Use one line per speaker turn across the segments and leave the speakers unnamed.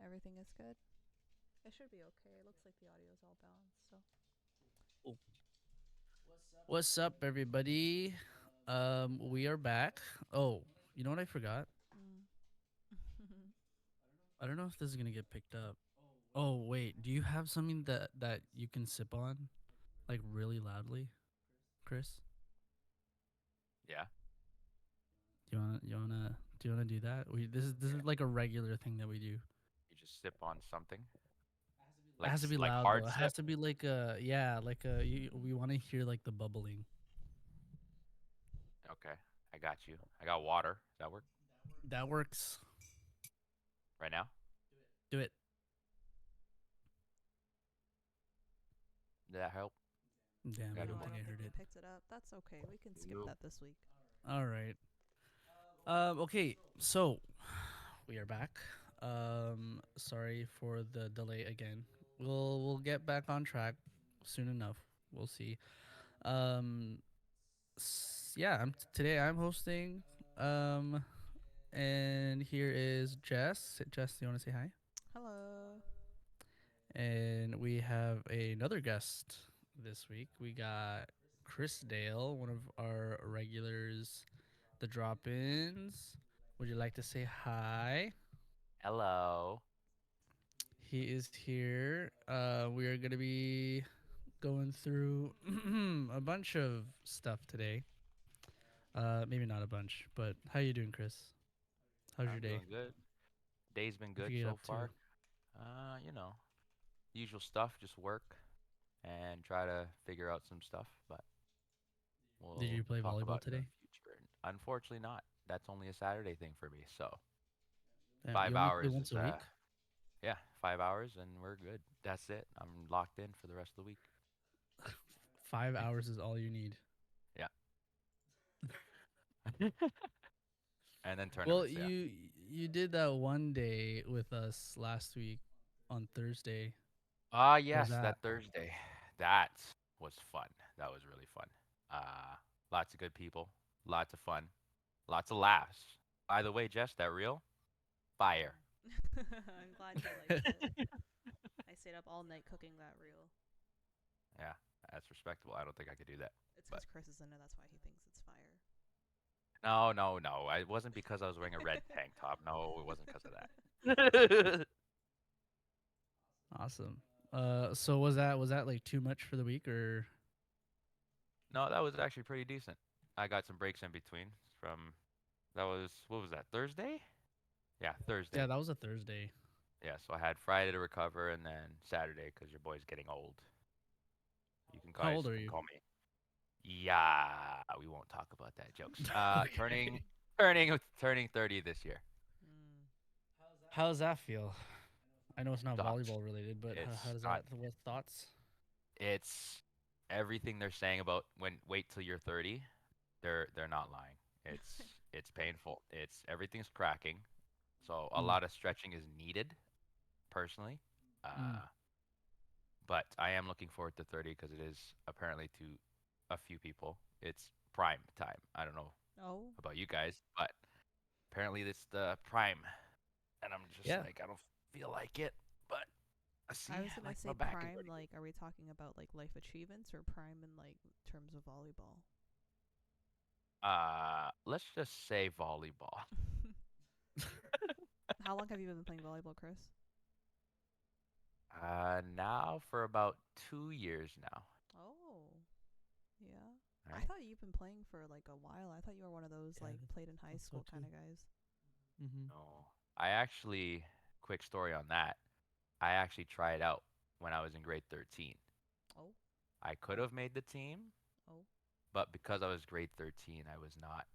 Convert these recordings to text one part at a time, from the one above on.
everything is good. It should be okay. It looks like the audio is all balanced. So.
Cool. What's up, everybody? We are back. Oh, you know what I forgot?
Mm.
I don't know if this is gonna get picked up. Oh, wait. Do you have something that you can sip on, like really loudly, Chris?
Yeah.
Do you wanna do that? This is
Yeah.
like a regular thing that we do.
You just sip on something
It has to be
like
loud though.
hard
It
sip.
has to be like we want to hear like the bubbling.
Okay, I got you. I got water. Does that work
That works.
right now?
Do it.
Did that help?
Damn, I
Gotta
No,
do
don't
I
more.
think I
don't think
heard
it
it.
picked it up. That's okay. We can skip
Nope.
that this week.
All right. Okay. So we are back. Sorry for the delay again. We'll get back on track soon enough. We'll see. Um, yeah. Today I'm hosting. Um, and here is Jess. Jess, do you want to say hi?
Hello.
And we have another guest this week. We got Chris Dale, one of our regulars, the drop-ins. Would you like to say hi?
Hello.
He is here. We are going to be going through a bunch of stuff today. Maybe not a bunch, but how you doing, Chris? How's your
I'm
day?
doing good. Day's been
What
good
you get
so
up to?
far. You know, usual stuff. Just work and try to figure out some stuff, but
Did
we'll
you play
talk
volleyball
about in the
today?
future. Unfortunately, not. That's only a Saturday thing for me. So
You
five
only play
hours
once
is
a week?
yeah, 5 hours and we're good. That's it. I'm locked in for the rest of the week.
5 hours is all you need.
Yeah. And then
Well,
tournaments. Yeah.
you did that one day with us last week on Thursday.
Ah,
How was
yes, that
that?
Thursday. That was fun. That was really fun. Lots of good people, lots of fun, lots of laughs. By the way, Jess, that reel, fire.
I'm glad you liked it. I stayed up all night cooking that reel.
Yeah, that's respectable. I don't think I could do that.
It's
But
because Chris is in it. That's why he thinks it's fire.
no, no, no. It wasn't because I was wearing a red tank top. No, it wasn't because of that.
Awesome. So was that like too much for the week or
No, that was actually pretty decent. I got some breaks in between from that was what was that, Thursday? Yeah,
yeah,
Thursday.
that was a Thursday.
Yeah, so I had Friday to recover and then Saturday because your boy's getting old. You can
How
guys
old are
can
you?
call me. Yeah, we won't talk about that jokes.
Okay.
Turning 30 this year.
Mm.
How does that feel? I know it's not
Sucks.
volleyball related, but how
It's
does
not.
that? What thoughts?
It's everything they're saying about when wait till you're 30. They're not lying. It's painful. It's everything's cracking. So a
Mm,
lot of stretching is needed personally.
mm.
Uh, but I am looking forward to 30 because it is apparently to a few people it's prime time. I don't know
Oh.
about you guys, but apparently it's the prime, and I'm just
Yeah.
like I don't feel like it, but I
I
see
was gonna
like
say
my back is
prime.
ready.
Like, are we talking about like life achievements or prime in like terms of volleyball?
Let's just say volleyball.
How long have you been playing volleyball, Chris?
Now for about 2 years now.
Oh, yeah.
All
I
right.
thought you've been playing for like a while. I thought you were one of those
Yeah,
like played in high
thought so
school kind
too.
of guys.
Mm-hmm.
No, I actually quick story on that. I actually tried out when I was in grade 13.
Oh,
I could have made the team,
oh,
but because I was grade 13, I was not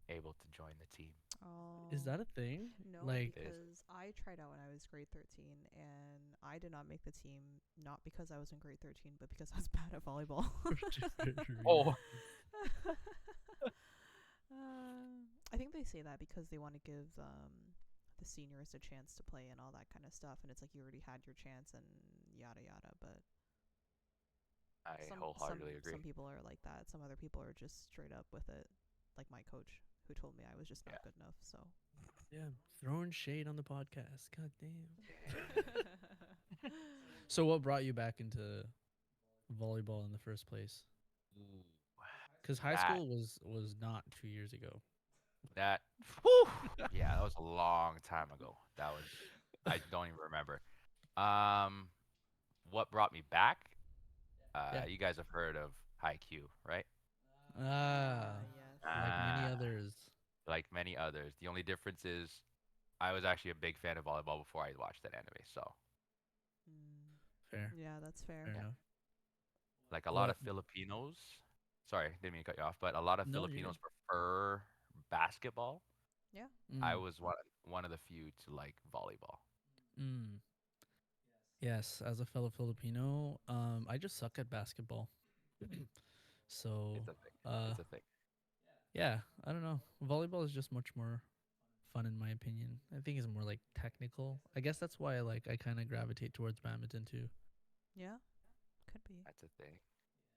able to join the team.
Is
oh.
that a thing?
No,
Like,
It is.
because I tried out when I was grade 13 and I did not make the team, not because I was in grade 13, but because I was bad at volleyball.
for different
Oh,
reasons.
I think they say that because they want to give the seniors a chance to play and all that kind of stuff. And it's like you already had your chance and yada yada. But
I
some some
wholeheartedly agree.
some people are like that. Some other people are just straight up with it. Like my coach, who told me I was just not
Yeah.
good enough. So
Yeah, throwing shade on the podcast. God damn. So, what brought you back into volleyball in the first place?
Ooh,
Because high
that
school was not 2 years ago.
that whew, yeah, that was a long time ago. That was I don't even remember. Um, what brought me back?
Yeah.
You guys have heard of Haikyuu, right?
Yes.
Like many
Ah,
others.
like many others. The only difference is I was actually a big fan of volleyball before I watched that anime. So
Mm.
Fair,
Yeah, that's fair.
fair
yeah,
enough.
like a lot
What?
of Filipinos. Sorry, didn't mean to cut you off, but a lot of
No, you're
Filipinos
good.
prefer basketball.
Yeah.
I
Mm,
was one of the few to like volleyball.
mm. Yes, as a fellow Filipino, I just suck at basketball. So,
It's a thing.
uh,
It's a thing.
yeah, I don't know. Volleyball is just much more fun in my opinion. I think it's more like technical. I guess that's why I kind of gravitate towards badminton too.
Yeah. Could be.
That's a thing.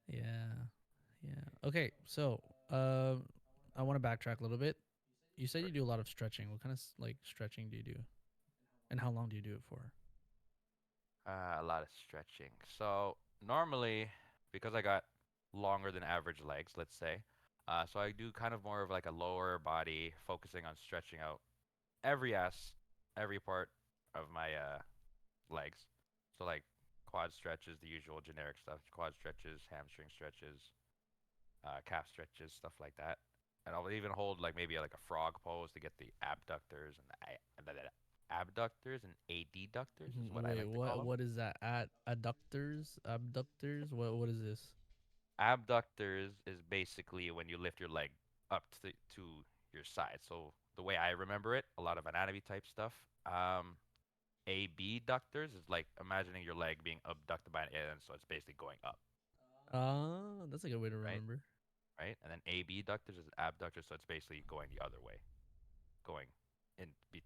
Yeah. Yeah. Okay, so I want to backtrack a little bit. You said
Sure.
you do a lot of stretching. What kind of like stretching do you do? And how long do you do it for?
A lot of stretching. So normally, because I got longer than average legs, let's say, so I do kind of more of like a lower body, focusing on stretching out every part of my legs. So like quad stretches, the usual generic stuff, quad stretches, hamstring stretches, calf stretches, stuff like that. And I'll even hold like maybe like a frog pose to get the abductors and the abductors and adductors is what I
Wait,
like to call
what
them.
what is that? At adductors, abductors? What is this?
Abductors is basically when you lift your leg up to your side. So the way I remember it, a lot of anatomy type stuff. Abductors is like imagining your leg being abducted by an alien, so it's basically going up,
That's a good way to
right?
remember.
Right? And then abductors is abductors, so it's basically going the other way, going in be,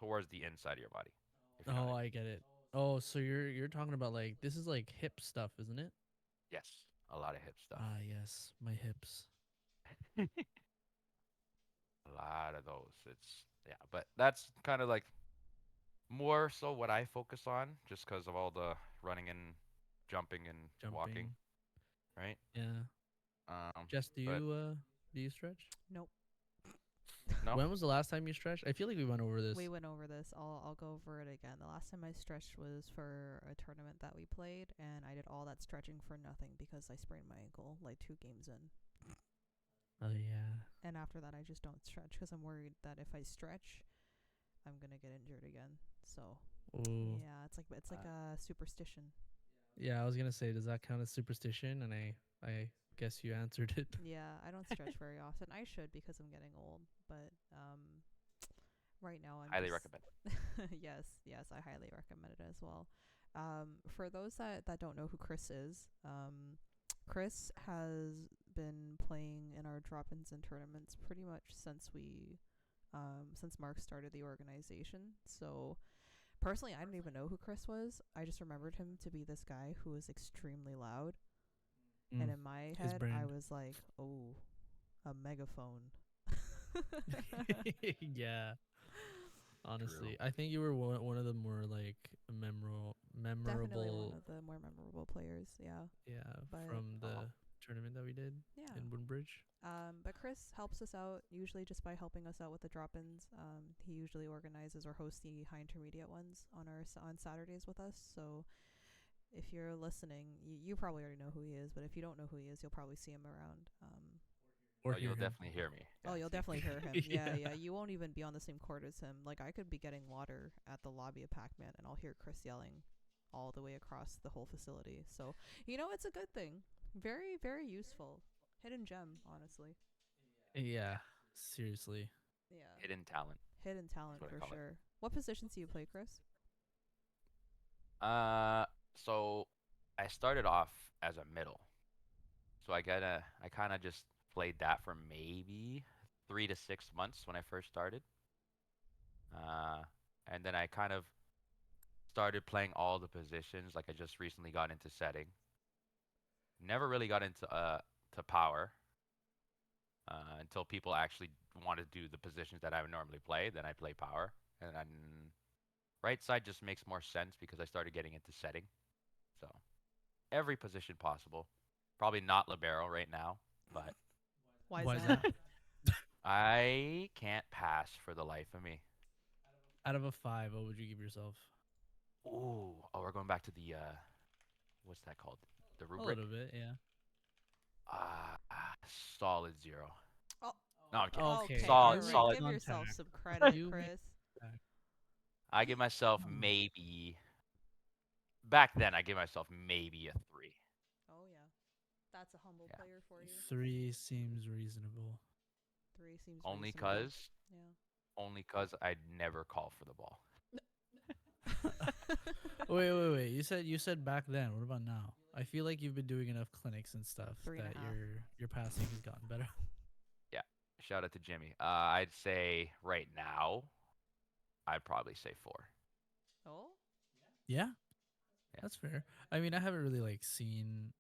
towards the inside of your body, if you know what
Oh,
I
I
mean.
get it. Oh, so you're talking about like this is like hip stuff, isn't it?
Yes, a lot of hip stuff.
Ah, yes, my hips.
A lot of those. It's yeah, but that's kind of like more so what I focus on, just because of all the running and jumping and walking,
Jumping.
right?
Yeah.
Um,
Jess,
but
do you stretch?
Nope.
no,
When was the last time you stretched? I feel like we went over this.
We went over this. I'll go over it again. The last time I stretched was for a tournament that we played, and I did all that stretching for nothing because I sprained my ankle like 2 games in.
Oh yeah.
And after that, I just don't stretch because I'm worried that if I stretch, I'm gonna get injured again. So
Oh.
yeah, it's like
uh,
a superstition.
Yeah, I was gonna say, does that count as superstition? And I guess you answered it.
Yeah, I don't stretch very often. I should because I'm getting old, but right now I'm
highly
just
recommend.
yes, I highly recommend it as well. For those that don't know who Chris is, Chris has been playing in our drop-ins and tournaments pretty much since Mark started the organization. So personally, I didn't even know who Chris was. I just remembered him to be this guy who was extremely loud. And
Mm,
in my
his
head, I
brand.
was like, oh, a megaphone.
Yeah.
True.
Honestly, I think you were one of the more like
Definitely one
memorable.
of the more memorable players, yeah.
Yeah,
But
from
Oh,
the tournament that we did
yeah.
in Woodbridge.
But Chris helps us out usually just by helping us out with the drop-ins. He usually organizes or hosts the high intermediate ones on Saturdays with us. So if you're listening, you probably already know who he is. But if you don't know who he is, you'll probably see him around.
Or
oh,
hear
you'll
him.
definitely hear me.
Oh, you'll
Yeah.
definitely hear him. Yeah,
Yeah.
yeah. You won't even be on the same court as him. Like I could be getting water at the lobby of Pac-Man, and I'll hear Chris yelling all the way across the whole facility. So it's a good thing. Very, very useful. Hidden gem, honestly.
Yeah. Seriously.
Yeah.
Hidden talent
Hidden
is
talent
what I
for
call it.
sure. What positions do you play, Chris?
So I started off as a middle, so I kind of just played that for maybe 3 to 6 months when I first started. Uh, and then I kind of started playing all the positions. Like I just recently got into setting. Never really got into to power. until people actually want to do the positions that I would normally play. Then I play power, and then right side just makes more sense because I started getting into setting. So every position possible. Probably not libero right now, but
Why is
Why is
that?
that?
I can't pass for the life of me.
Out of a 5, what would you give yourself?
Ooh, oh, we're going back to the what's that called? The
A
rubric.
little bit, yeah.
Solid 0.
Oh,
No, I'm kidding.
Okay,
Solid,
you make
solid.
give yourself
contact.
some credit,
You make
Chris.
contact.
I give myself
Um,
maybe. Back then, I give myself maybe a 3.
Oh yeah, that's a humble
Yeah,
player for you.
3 seems reasonable.
3 seems
only
reasonable.
cause,
Yeah.
only cause I never call for the ball.
Wait. You said back then. What about now? I feel like you've been doing enough clinics and stuff
Three and a
that
half.
your passing has gotten better.
Yeah, shout out to Jimmy. I'd say right now, I'd probably say 4.
Oh,
Yeah,
Yeah.
that's fair. I mean, I haven't really like seen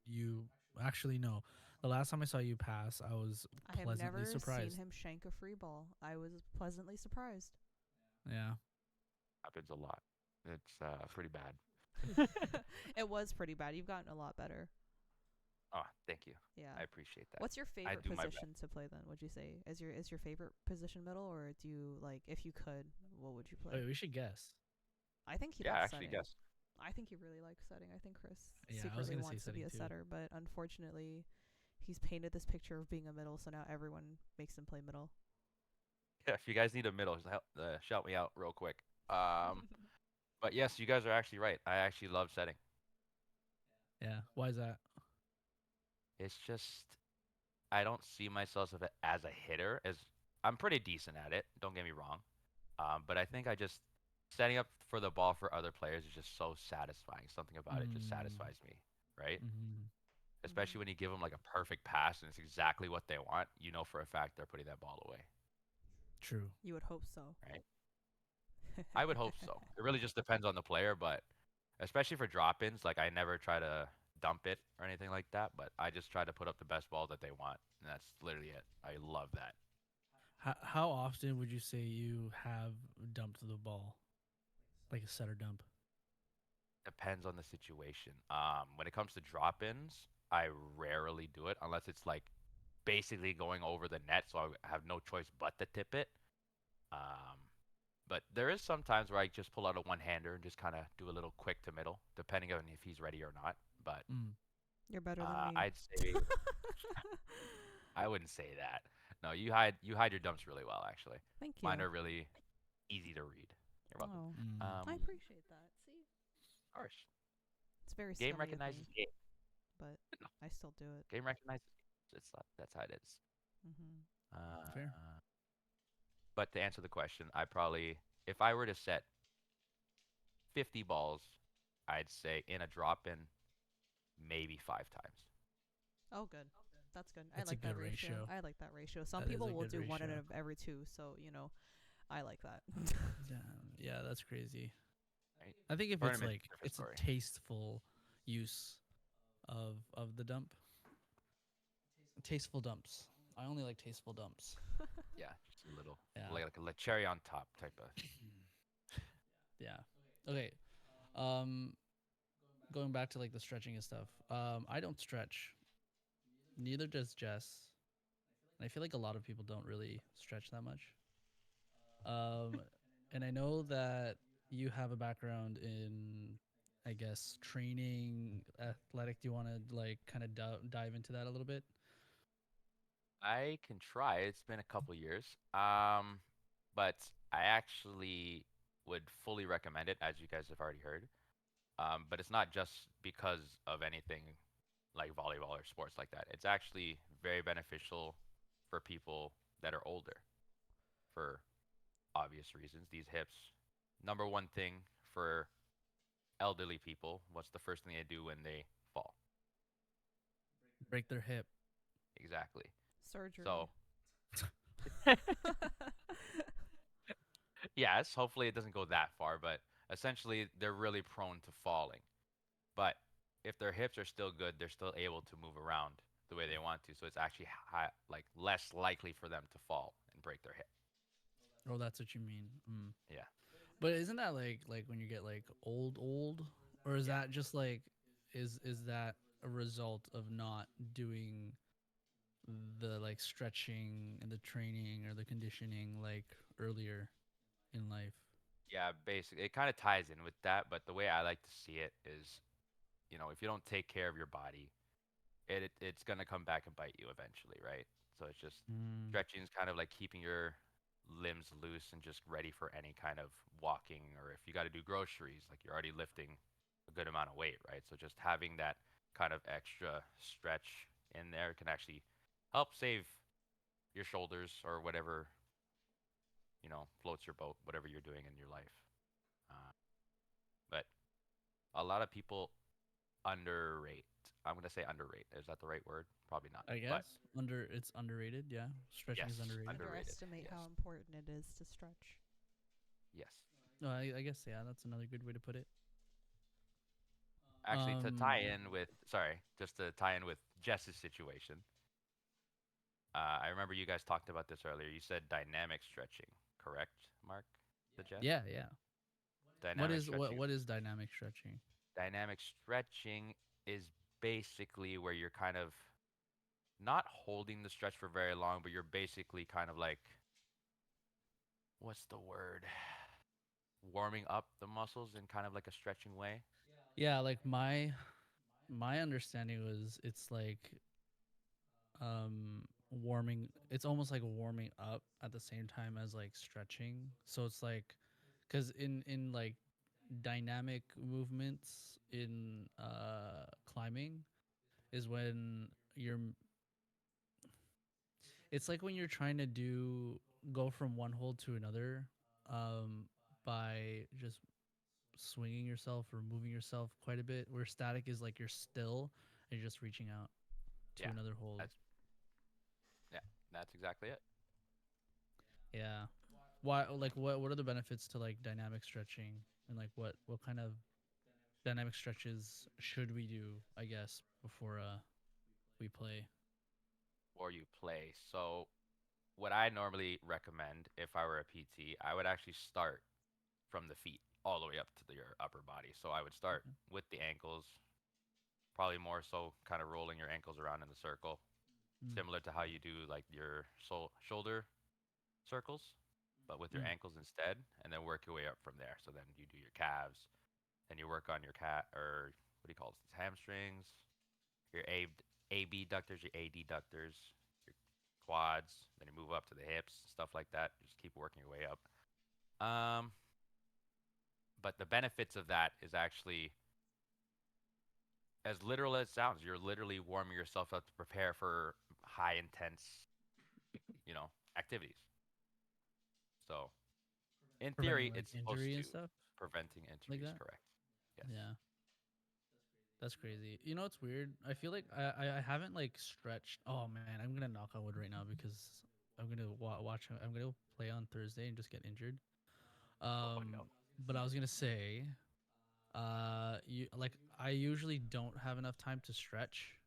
you actually no. The last time I saw you pass, I was
I have
pleasantly
never seen
surprised.
him shank a free ball. I was pleasantly surprised.
Yeah.
Happens a lot. It's pretty bad.
It was pretty bad. You've gotten a lot better.
Oh, thank you.
Yeah.
I appreciate that.
What's your
I
favorite
do my best.
position to play then? Would you say is your favorite position middle, or do you like if you could, what would you play?
Wait, we should guess.
I think he
Yeah,
likes
actually,
setting.
yes.
I think he really likes setting. I think Chris
Yeah, I was
secretly
gonna say
wants to be
setting
a
too.
setter, but unfortunately, he's painted this picture of being a middle, so now everyone makes him play middle.
Yeah, if you guys need a middle, just shout me out real quick. Um, but yes, you guys are actually right. I actually love setting.
Yeah. Why is that?
It's just I don't see myself as a hitter. As I'm pretty decent at it. Don't get me wrong. But I think I just setting up for the ball for other players is just so satisfying. Something about it just
Mm,
satisfies me, right?
hmm
Mhm.
Especially when you give them like a perfect pass and it's exactly what they want. You know for a fact they're putting that ball away,
True.
You would hope so.
right? I would hope so. It really just depends on the player, but especially for drop-ins, like I never try to dump it or anything like that, but I just try to put up the best ball that they want, and that's literally it. I love that.
How often would you say you have dumped the ball, like a setter dump?
Depends on the situation. When it comes to drop-ins, I rarely do it unless it's like basically going over the net, so I have no choice but to tip it. Um, but there is some times where I just pull out a one-hander and just kind of do a little quick to middle, depending on if he's ready or not. But
Mm.
You're better than me.
I'd say I wouldn't say that. No, you hide your dumps really well, actually.
Thank you.
Mine are really easy to read. You're welcome.
Oh,
Mm.
I
Um,
appreciate that. See,
of course.
it's very
Game
scummy of
recognizes
me,
game.
but
No,
I still do it.
game recognizes games. That's how it is.
Mhm.
Fair.
But to answer the question, I probably if I were to set 50 balls, I'd say in a drop in maybe 5 times.
Oh, good. That's good. I
That's a
like that
good
ratio.
ratio.
I like that ratio. Some
That is
people
a
will
good
do one out
ratio.
of every two, so I like that.
Damn. Yeah, that's crazy.
Right?
I think if it's
Tournament
like
different
it's a
story.
tasteful use of the dump. Tasteful dumps. I only like tasteful dumps.
Yeah, just a little
Yeah.
like a cherry on top type of.
Yeah. Okay. Um, going back to like the stretching and stuff. I don't stretch. Neither does Jess. And I feel like a lot of people don't really stretch that much. Um, and I know that you have a background in, I guess, training, athletic. Do you want to like kind of dive into that a little bit?
I can try. It's been a couple years. But I actually would fully recommend it, as you guys have already heard. But it's not just because of anything like volleyball or sports like that. It's actually very beneficial for people that are older for obvious reasons. These hips, number one thing for elderly people, what's the first thing they do when they fall?
Break their hip.
Exactly.
Surgery.
So, yes, hopefully it doesn't go that far, but essentially they're really prone to falling. But if their hips are still good, they're still able to move around the way they want to. So it's actually like less likely for them to fall and break their hip.
Oh, that's what you mean. Mm.
Yeah,
But isn't that like when you get like old, or is
yeah,
that just like is that a result of not doing the like stretching and the training or the conditioning like earlier in life?
yeah. Basically, it kind of ties in with that. But the way I like to see it is, if you don't take care of your body, it's gonna come back and bite you eventually, right? So it's just
Mm.
stretching is kind of like keeping your limbs loose and just ready for any kind of walking, or if you got to do groceries, like you're already lifting a good amount of weight, right? So just having that kind of extra stretch in there can actually help save your shoulders or whatever, floats your boat, whatever you're doing in your life. Uh, but a lot of people underrate. I'm gonna say underrate. Is that the right word? Probably not.
I
But
guess it's underrated. Yeah, stretching
yes,
is underrated.
underrated.
Underestimate
Yes,
how important it is to stretch.
yes.
No, I guess yeah, that's another good way to put it.
Actually, to tie
Um,
in with, sorry, just to tie in with Jess's situation, I remember you guys talked about this earlier. You said dynamic stretching, correct, Mark? The Jess?
yeah, yeah.
Dynamic stretching.
What is dynamic stretching?
Dynamic stretching is basically where you're kind of not holding the stretch for very long, but you're basically kind of like, what's the word? Warming up the muscles in kind of like a stretching way.
Yeah, like my understanding was it's like warming. It's almost like warming up at the same time as like stretching. So it's like because in like dynamic movements in climbing is when you're it's like when you're trying to do go from one hold to another um by just swinging yourself or moving yourself quite a bit, where static is like you're still and you're just reaching out to
Yeah,
another hold.
that's yeah, that's exactly it.
Yeah. Why like what are the benefits to like dynamic stretching, and like what kind of dynamic stretches should we do, I guess, before we play?
Or you play. So what I normally recommend if I were a PT, I would actually start from the feet all the way up to your upper body. So I would start
Okay.
with the ankles, probably more so kind of rolling your ankles around in the circle,
Mm,
similar to how you do like your shoulder circles, but with your
mm,
ankles instead, and then work your way up from there. So then you do your calves, then you work on your or what do you call it? Hamstrings, your AB ductors, your AD ductors, your quads, then you move up to the hips, stuff like that. Just keep working your way up. Um, but the benefits of that is actually as literal as it sounds. You're literally warming yourself up to prepare for high intense, activities. So in
preventing
theory,
like
it's supposed
injury
to
and stuff
preventing
like
injuries,
that.
correct? Yes.
Yeah, that's crazy. You know, it's weird. I feel like I haven't like stretched. Oh man, I'm gonna knock on wood right now because I'm gonna watch. I'm gonna play on Thursday and just get injured.
Oh no.
But I was gonna say, you like I usually don't have enough time to stretch.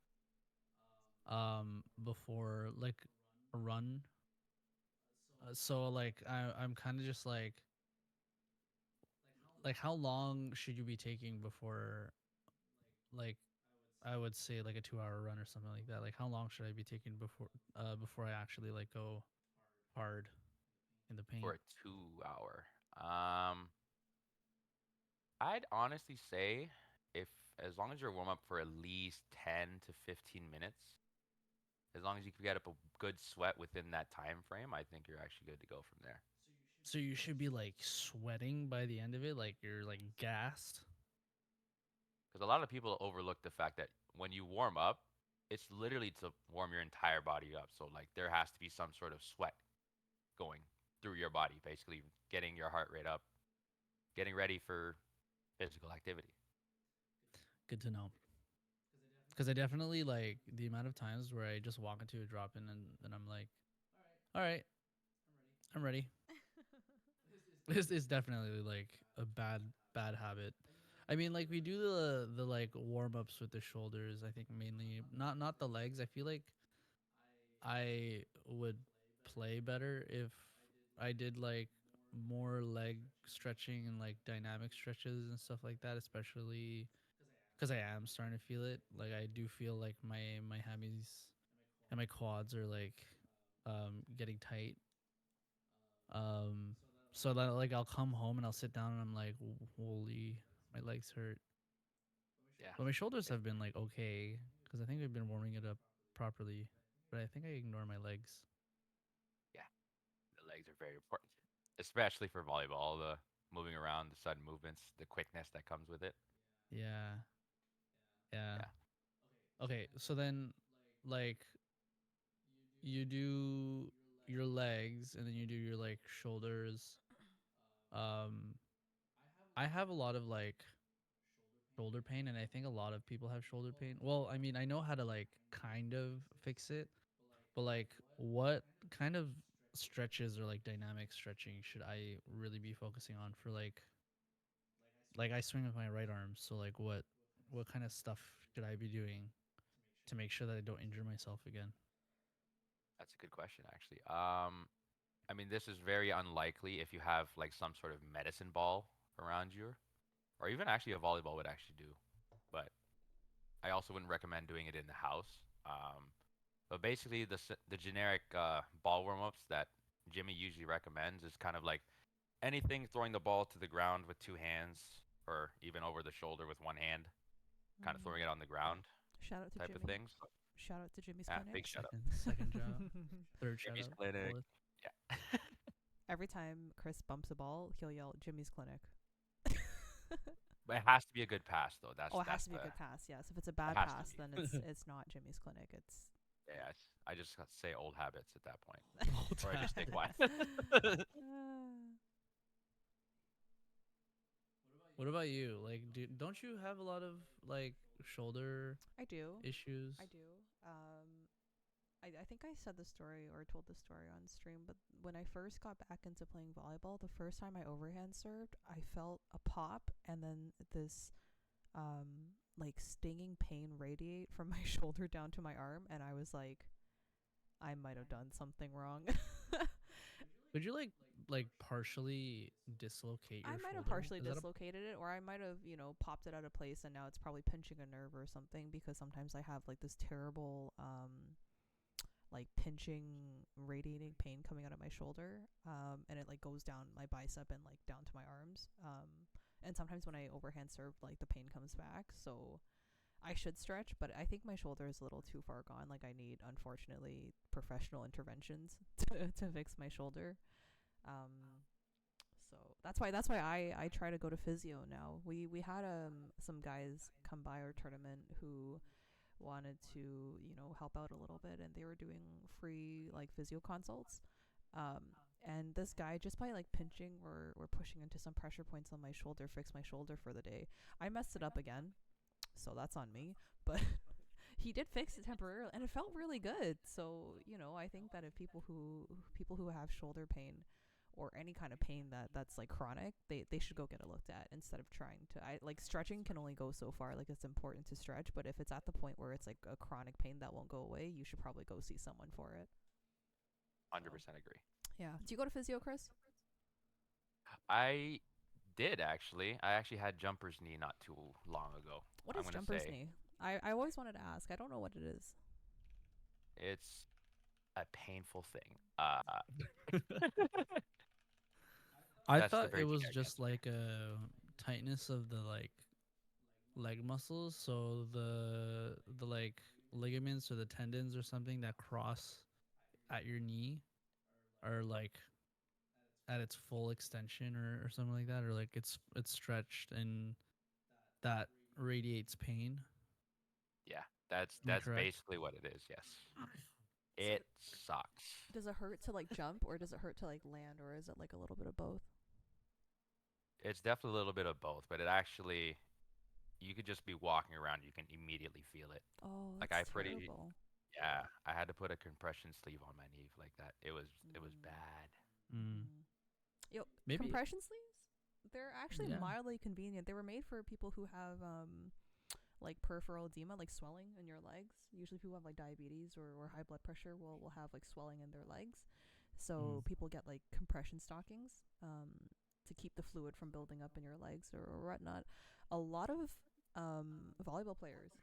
Before like a run. So like I'm kind of just like how long should you be taking before like I would say like a 2 hour run or something like that. Like how long should I be taking before I actually like go hard in the
For
paint?
a 2 hour. I'd honestly say if as long as you're warm up for at least 10 to 15 minutes, as long as you can get up a good sweat within that time frame, I think you're actually good to go from there.
So you should be like sweating by the end of it, like you're like gassed.
Because a lot of people overlook the fact that when you warm up, it's literally to warm your entire body up. So like there has to be some sort of sweat going through your body, basically getting your heart rate up, getting ready for physical activity.
Good to know. Because I definitely like the amount of times where I just walk into a drop in and then I'm like, all right, I'm ready. This is definitely like a bad habit. I mean, like we do the like warm ups with the shoulders. I think mainly not the legs. I feel like I would play better if I did like more leg stretching and like dynamic stretches and stuff like that, especially because I am starting to feel it. Like I do feel like my hammies and my quads are like getting tight. Um so that like I'll come home and I'll sit down and I'm like, holy, my legs hurt.
Yeah.
But my shoulders have been like okay because I think I've been warming it up properly. But I think I ignore my legs.
Yeah. The legs are very important, especially for volleyball. The moving around, the sudden movements, the quickness that comes with it.
Yeah. Yeah.
Yeah.
Okay, so then like you do your legs and then you do your like shoulders. Um I have a lot of like shoulder pain and I think a lot of people have shoulder pain. Well, I mean, I know how to like kind of fix it, but like what kind of stretches or like dynamic stretching should I really be focusing on for like I swing with my right arm, so like what kind of stuff should I be doing to make sure that I don't injure myself again?
That's a good question, actually. I mean, this is very unlikely if you have like some sort of medicine ball around you, or even actually a volleyball would actually do. But I also wouldn't recommend doing it in the house. But basically, the generic ball warm-ups that Jimmy usually recommends is kind of like anything throwing the ball to the ground with two hands, or even over the shoulder with one hand, kind of throwing it on the ground
Shout out to
type of
Jimmy.
things. So,
Shout out to Jimmy's
yeah,
clinic.
big shout out.
Second job, third shout
Jimmy's
out.
Clinic.
Call it.
Yeah.
Every time Chris bumps a ball, he'll yell Jimmy's clinic.
But it has to be a good pass, though.
Oh, it has
That's
to be a
the
good pass. Yes, if it's a bad
has to
pass,
be.
then it's not Jimmy's clinic. It's
Yeah, I just got to say old habits at that point,
Old
or I just stay quiet.
What about you? Like, don't you have a lot of like shoulder
I do.
issues?
I do. I think I said the story or told the story on stream, but when I first got back into playing volleyball, the first time I overhand served, I felt a pop and then this like stinging pain radiate from my shoulder down to my arm, and I was like, I might have done something wrong.
Would you like partially dislocate your
I might have
shoulder?
partially
Is that a
dislocated it, or I might have, popped it out of place, and now it's probably pinching a nerve or something, because sometimes I have like this terrible, like pinching, radiating pain coming out of my shoulder, and it like goes down my bicep and like down to my arms. And sometimes when I overhand serve, like the pain comes back. So I should stretch, but I think my shoulder is a little too far gone. Like I need, unfortunately, professional interventions to fix my shoulder. Um, so that's why I try to go to physio now. We had some guys come by our tournament who wanted to help out a little bit, and they were doing free like physio consults. And this guy, just by like pinching or pushing into some pressure points on my shoulder, fixed my shoulder for the day. I messed it up again, so that's on me, but he did fix it temporarily and it felt really good. So I think that if people who have shoulder pain or any kind of pain that's like chronic, they should go get it looked at instead of trying to. I like stretching can only go so far. Like it's important to stretch, but if it's at the point where it's like a chronic pain that won't go away, you should probably go see someone for it.
100% agree.
Yeah. Do you go to physio, Chris?
I did actually. I actually had jumper's knee not too long ago.
What
I'm
is
gonna
jumper's
say
knee? I always wanted to ask. I don't know what it is.
it's a painful thing.
I
That's the
thought it
very
was
generic
just
answer.
like a tightness of the like leg muscles, so the like ligaments or the tendons or something that cross at your knee are like at its full extension or something like that, or like it's stretched and that radiates pain.
Yeah,
Am I
that's
correct?
basically what it is. Yes,
So
it sucks.
does it hurt to like jump, or does it hurt to like land, or is it like a little bit of both?
It's definitely a little bit of both, but it actually you could just be walking around, you can immediately feel it.
Oh,
Like
that's
I pretty
terrible.
yeah, I had to put a compression sleeve on my knee like that. It was
Mm.
bad.
Mm.
Mm. Yo,
Maybe
compression sleeves? They're actually
Yeah.
mildly convenient. They were made for people who have like peripheral edema, like swelling in your legs. Usually people have like diabetes or high blood pressure will have like swelling in their legs. So
Mm.
people get like compression stockings to keep the fluid from building up in your legs or whatnot. A lot of volleyball players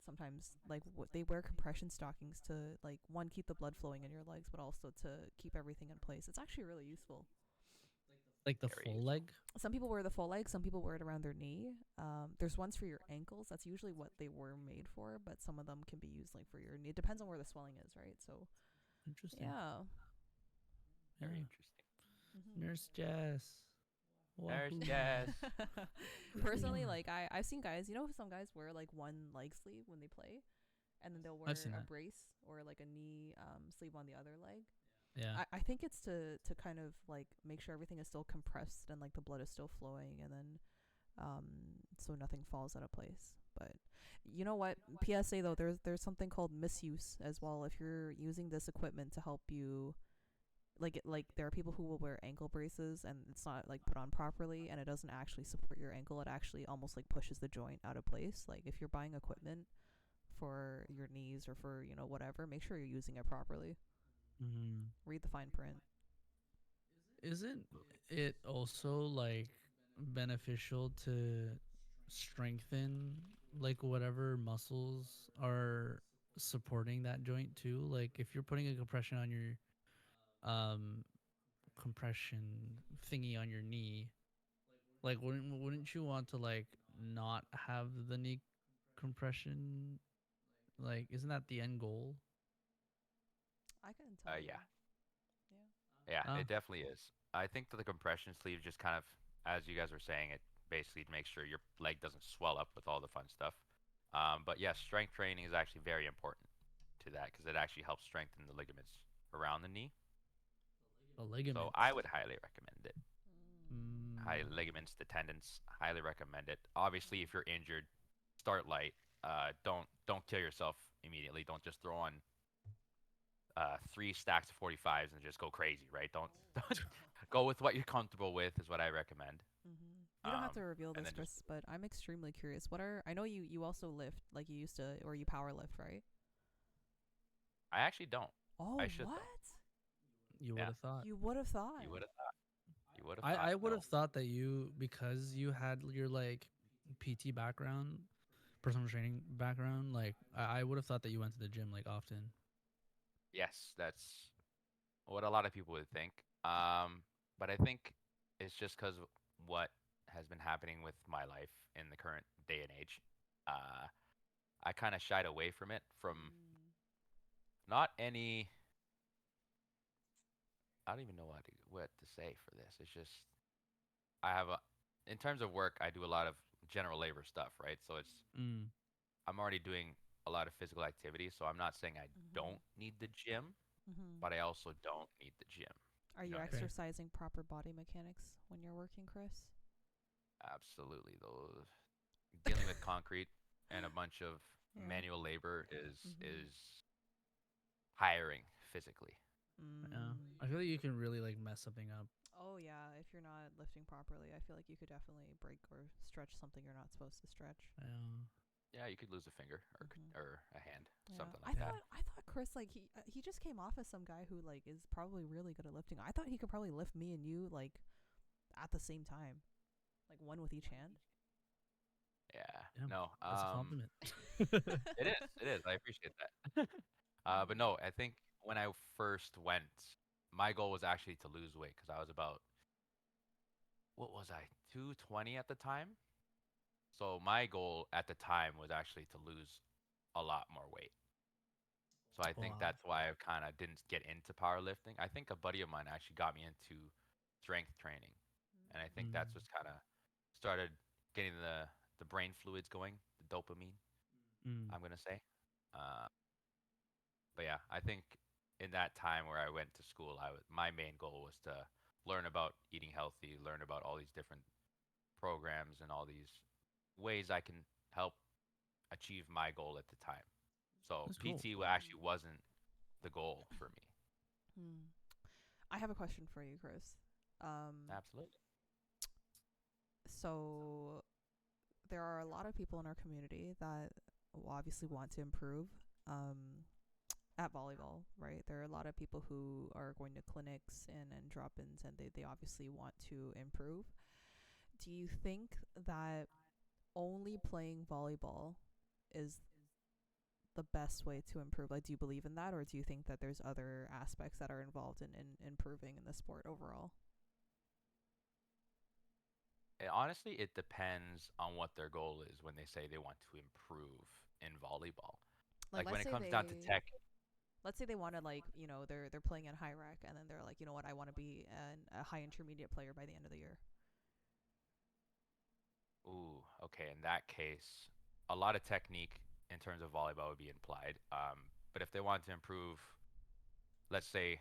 sometimes like they wear compression stockings to like one keep the blood flowing in your legs, but also to keep everything in place. It's actually really useful.
Like the
Very
full
useful.
leg.
Some people wear the full leg, some people wear it around their knee. There's ones for your ankles. That's usually what they were made for, but some of them can be used like for your knee. It depends on where the swelling is, right? So
Interesting.
yeah.
Very
Yeah.
interesting.
Nurse Jess.
Nurse
Wahoo.
Jess.
Personally,
Yeah.
like I've seen guys, some guys wear like one leg sleeve when they play, and then they'll wear
I've seen
a
that.
brace or like a knee sleeve on the other leg.
Yeah.
I think it's to kind of like make sure everything is still compressed and like the blood is still flowing, and then so nothing falls out of place. But you know what? PSA though, there's something called misuse as well. If you're using this equipment to help you, like there are people who will wear ankle braces and it's not like put on properly and it doesn't actually support your ankle. It actually almost like pushes the joint out of place. Like if you're buying equipment for your knees or for whatever, make sure you're using it properly.
Mm.
Read the fine print.
Isn't it also like beneficial to strengthen like whatever muscles are supporting that joint too? Like if you're putting a compression on your um compression thingy on your knee, like wouldn't you want to like not have the knee compression? Like isn't that the end goal?
I couldn't tell you.
Yeah.
Yeah.
Yeah,
Ah,
it definitely is. I think that the compression sleeve just kind of, as you guys were saying, it basically makes sure your leg doesn't swell up with all the fun stuff. But yes, strength training is actually very important to that because it actually helps strengthen the ligaments around the knee.
the
So
ligaments.
I would highly recommend it. High
Mm.
ligaments, the tendons, highly recommend it. Obviously, if you're injured, start light. Don't kill yourself immediately. Don't just throw on 3 stacks of 45s and just go crazy, right? Don't go with what you're comfortable with is what I recommend.
You don't have to
Um,
reveal
and
this,
then just
Chris, but I'm extremely curious. I know you also lift like you used to, or you power lift, right?
I actually don't. I
Oh,
should
what?
though.
You would
Yeah,
have thought.
You would have thought.
you would have thought. You would have
I
thought.
I would
No.
have thought that you because you had your like PT background, personal training background, like I would have thought that you went to the gym like often.
Yes, that's what a lot of people would think. But I think it's just because what has been happening with my life in the current day and age. Uh, I kind of shied away from it from
Mm.
not any. I don't even know what to say for this. It's just I have a in terms of work, I do a lot of general labor stuff, right? So
Mm.
I'm already doing a lot of physical activity, so I'm not saying I
Mhm.
don't need the gym,
Mhm.
but I also don't need the gym.
Are
You
you
know what I mean?
Okay.
exercising proper body mechanics when you're working, Chris?
Absolutely. Those dealing with concrete and a bunch of
Yeah.
manual labor
Mhm.
is tiring physically.
Yeah.
Mm.
I feel like you can really like mess something up.
Oh yeah, if you're not lifting properly, I feel like you could definitely break or stretch something you're not supposed to stretch.
Yeah.
Yeah, you could lose a finger
Mhm.
or a hand,
Yeah,
something
I
like that.
thought I thought Chris like he just came off as some guy who like is probably really good at lifting. I thought he could probably lift me and you like at the same time, like one with each hand.
Yeah.
Yeah.
No.
That's a compliment.
It is. It is. I appreciate that. But
Mhm.
no, I think when I first went, my goal was actually to lose weight because I was about what was I 220 at the time. So my goal at the time was actually to lose a lot more weight. So I think
Wow.
that's why I kind of didn't get into powerlifting. I think a buddy of mine actually got me into strength training, and I think that's
Mm.
just kind of started getting the brain fluids going, the dopamine.
Mm.
I'm gonna say. Uh, but yeah, I think in that time where I went to school, my main goal was to learn about eating healthy, learn about all these different programs and all these ways I can help achieve my goal at the time. So
That's cool.
PT actually wasn't the goal for me.
Hmm. I have a question for you, Chris. Um,
Absolutely.
So there are a lot of people in our community that obviously want to improve at volleyball, right? There are a lot of people who are going to clinics and drop-ins, and they obviously want to improve. Do you think that only playing volleyball is the best way to improve? Like, do you believe in that, or do you think that there's other aspects that are involved in improving in the sport overall?
Honestly, it depends on what their goal is when they say they want to improve in volleyball.
Like,
Like when it comes down to tech,
let's say they want to, like, they're playing in high rec, and then they're like, you know what, I want to be a high intermediate player by the end of the year.
ooh, okay, in that case, a lot of technique in terms of volleyball would be implied. But if they want to improve, let's say,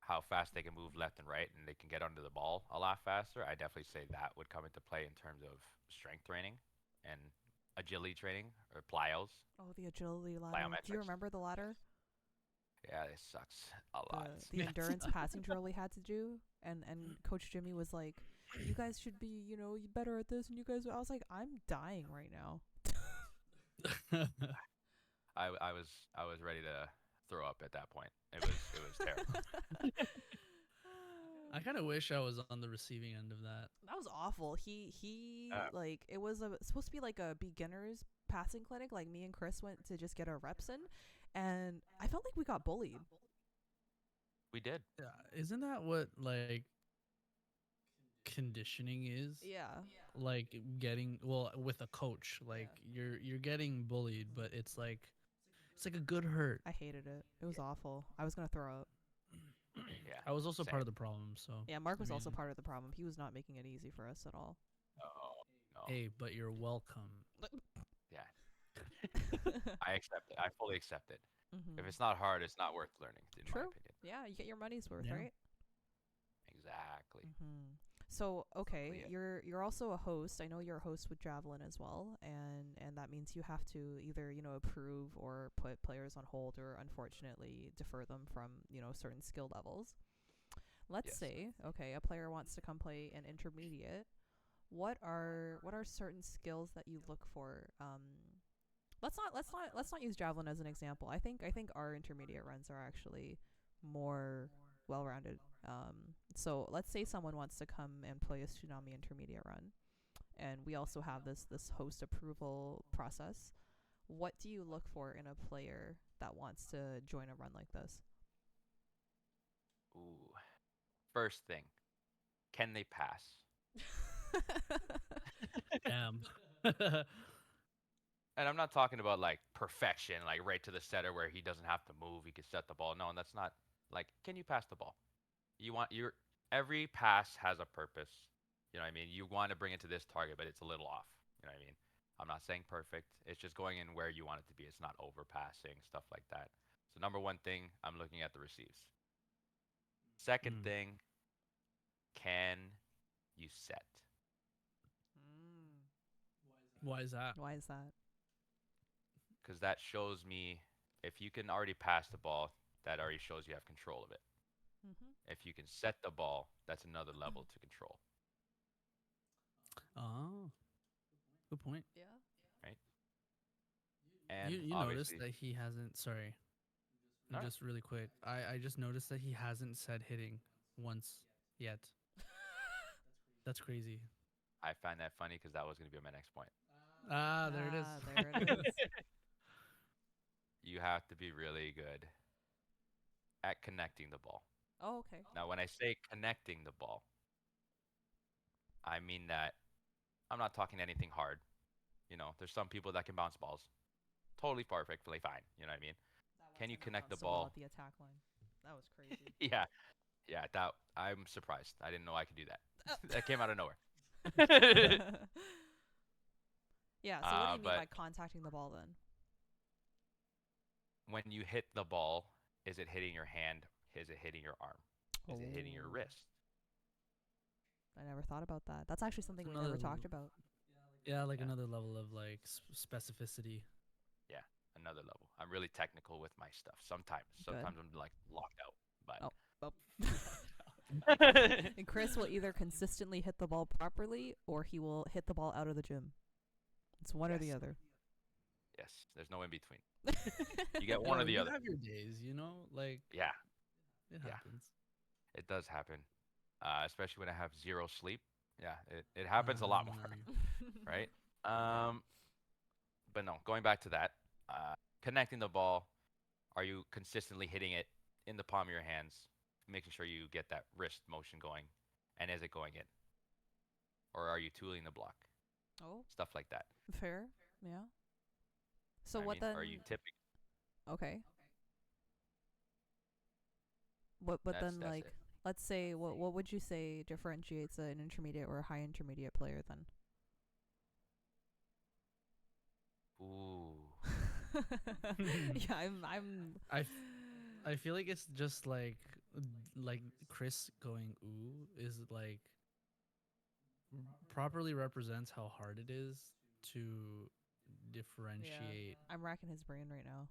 how fast they can move left and right and they can get under the ball a lot faster, I definitely say that would come into play in terms of strength training and agility training or plyos,
Oh, the agility ladder. Do you
plyometrics.
remember the ladder?
Yeah, it sucks a
The
lot.
the endurance passing drill we had to do, and Coach Jimmy was like, "You guys should be, better at this." And you guys, I was like, "I'm dying right now."
I was ready to throw up at that point. It was terrible.
I kind of wish I was on the receiving end of that.
That was awful. He
Uh,
like, it was supposed to be like a beginners passing clinic. Like, me and Chris went to just get our reps in, and I felt like we got bullied.
we did.
Yeah, isn't that what like conditioning is?
Yeah.
Like getting well with a coach, like you're getting bullied, but it's like a good hurt.
I hated it. It was awful. I was gonna throw up.
Yeah.
I was also
Same.
part of the problem, so
Yeah, Mark was
I
also
mean,
part of the problem. He was not making it easy for us at all.
Oh no.
hey, but you're welcome.
Yeah. I accept it. I fully accept it. If
Mm-hmm.
it's not hard, it's not worth learning, in my
True.
opinion.
Yeah, you get your money's worth,
Yeah.
right?
Exactly.
Mm-hmm. So, okay,
it.
you're also a host. I know you're a host with Javelin as well, and that means you have to either approve or put players on hold, or unfortunately defer them from certain skill levels. Let's
Yes.
say, okay, a player wants to come play an intermediate. What are certain skills that you look for? Let's not use Javelin as an example. I think our intermediate runs are actually more well-rounded. So let's say someone wants to come and play a Tsunami intermediate run, and we also have this host approval process. What do you look for in a player that wants to join a run like this?
Ooh. First thing, can they pass?
Damn.
And I'm not talking about like perfection, like right to the setter where he doesn't have to move, he can set the ball. No, and that's not like, can you pass the ball? You want your every pass has a purpose. You know what I mean? You want to bring it to this target, but it's a little off. You know what I mean? I'm not saying perfect. It's just going in where you want it to be. It's not overpassing, stuff like that. So number one thing, I'm looking at the receives. Second
Mm.
thing, can you set?
Mm.
Why is that?
Why is that?
Because that shows me if you can already pass the ball, that already shows you have control of it.
Mm-hmm.
If you can set the ball, that's another level to control,
Oh, good point.
Yeah.
right? And
You noticed
obviously,
that he hasn't. Sorry,
no,
just really quick. I just noticed that he hasn't said hitting once yet. That's crazy.
I find that funny because that was going to be my next point.
Ah, there it is.
There it is.
You have to be really good at connecting the ball.
Oh, okay.
Now, when I say connecting the ball, I mean that I'm not talking anything hard. There's some people that can bounce balls totally perfectly fine. You know what I mean? Can you connect the
So well
ball?
at the attack line. That was crazy.
Yeah, yeah. That I'm surprised. I didn't know I could do that. That came out of nowhere.
Yeah. So what do you mean
But
by contacting the ball then?
when you hit the ball, is it hitting your hand? Is it hitting your arm? Is it hitting your
Oh,
wrist?
I never thought about that. That's actually something we never
Another
talked about.
Yeah, like
Yeah.
another level of like specificity.
Yeah, another level. I'm really technical with my stuff. Sometimes
Good.
I'm like locked out, but
Oh, well. And Chris will either consistently hit the ball properly or he will hit the ball out of the gym. It's one or the
Yes.
other.
Yes, there's no in between. You get one
Yo,
or the
you
other.
have your days, you know, like
Yeah,
it
yeah,
happens.
it does happen. Especially when I have zero sleep. Yeah, it happens a lot more, right? Um, but no, going back to that, connecting the ball. Are you consistently hitting it in the palm of your hands, making sure you get that wrist motion going, and is it going in, or are you tooling the block?
Oh,
Stuff like that.
fair. Yeah. So
I
what
mean,
then?
are you tipping?
Okay. What? But then,
That's
like,
it.
let's say, what would you say differentiates an intermediate or a high intermediate player then?
Ooh.
Yeah, I'm.
I, f- I feel like it's just like Chris going ooh is like properly represents how hard it is to differentiate.
I'm racking his brain right now.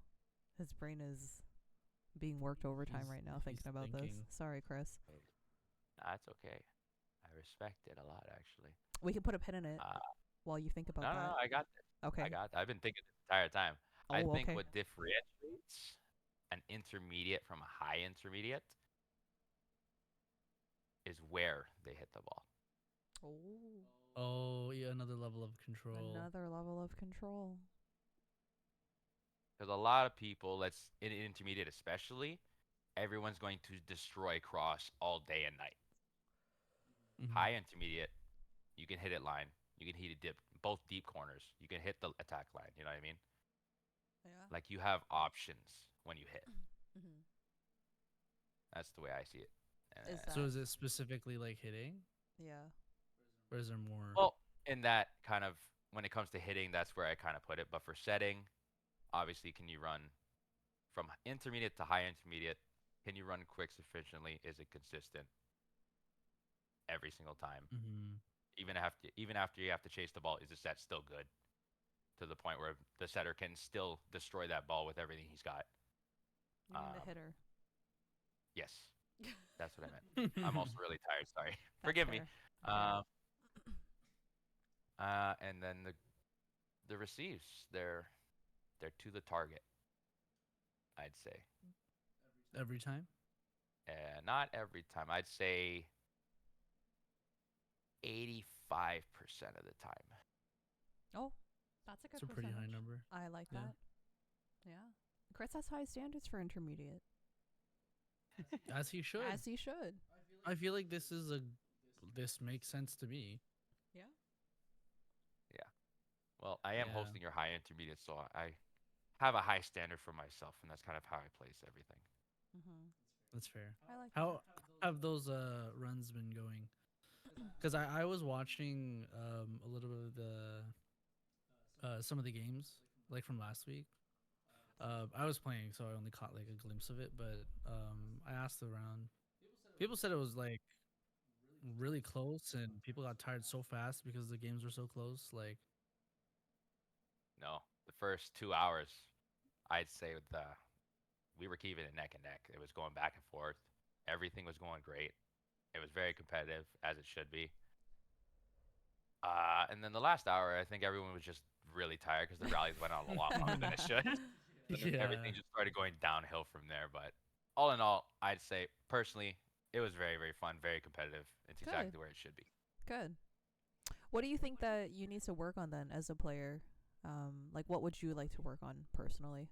His brain is being worked overtime
He's
right now
he's
thinking about this.
thinking.
Sorry, Chris.
That's okay. I respect it a lot, actually.
We can put a pin in it
Uh,
while you think about
no, no, no,
that.
I got this. I
Okay.
got. I've been thinking the entire time. I
Oh,
think
okay.
what differentiates an intermediate from a high intermediate is where they hit the ball.
Oh,
Oh, yeah, another level of control.
another level of control.
Because a lot of people, let's in intermediate especially, everyone's going to destroy cross all day and night.
Mhm.
High intermediate, you can hit it line, you can hit it dip, both deep corners, you can hit the attack line. You know what I mean?
Yeah.
Like you have options when you hit.
Mm-hmm.
That's the way I see it.
Is
Uh,
So
that?
is it specifically like hitting,
Yeah.
or is there more?
well, in that kind of when it comes to hitting, that's where I kind of put it. But for setting, obviously, can you run from intermediate to high intermediate? Can you run quick sufficiently? Is it consistent every single time?
Hmm.
Even after you have to chase the ball, is the set still good to the point where the setter can still destroy that ball with everything he's got?
You mean the
Um,
hitter?
yes, that's what I meant. I'm also really tired. Sorry,
That's
forgive me.
fair.
Um, and then the receives, they're to the target. I'd say,
Every time.
not every time. I'd say 85% of the time.
Oh, that's a
It's
good
a pretty high
percentage.
number.
I like
Yeah.
that. Yeah. Chris has high standards for intermediate,
As he should.
as he should.
I feel like this makes sense to me.
Yeah.
Yeah. Well, I am
Yeah,
hosting your high intermediate, so I have a high standard for myself, and that's kind of how I place everything.
Mm-hmm.
that's fair.
I like
How have those runs been going? Because I was watching a little bit of the some of the games like from last week. I was playing, so I only caught like a glimpse of it. But I asked around. People said it was like really close, and people got tired so fast because the games were so close. Like,
No, the first 2 hours, I'd say we were keeping it neck and neck. It was going back and forth. Everything was going great. It was very competitive, as it should be. And then the last hour, I think everyone was just really tired because the rallies went on a lot longer than it should. And then
yeah,
everything just started going downhill from there. But all in all, I'd say personally, it was very, very fun, very competitive. It's
Good.
exactly where it should be.
Good. What do you think that you need to work on then as a player? Like, what would you like to work on personally?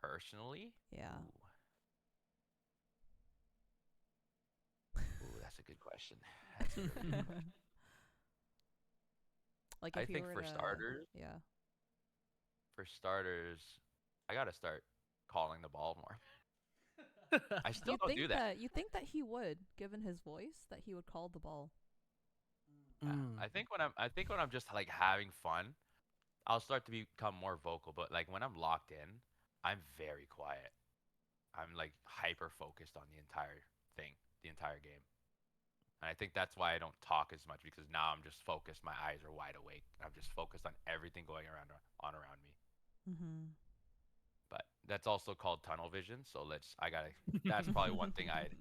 Personally,
Yeah.
ooh, that's a good question. That's a really good question.
Like,
I
if you
think
were
for
to,
starters,
yeah.
for starters, I gotta start calling the ball more. I still don't do that.
You think that he would, given his voice, that he would call the ball.
Mm.
I think when I'm just like having fun, I'll start to become more vocal. But like when I'm locked in, I'm very quiet. I'm like hyper focused on the entire thing, the entire game. And I think that's why I don't talk as much because now I'm just focused. My eyes are wide awake. I'm just focused on everything going around me.
Mm-hmm.
But that's also called tunnel vision. So I gotta. That's probably one thing I'd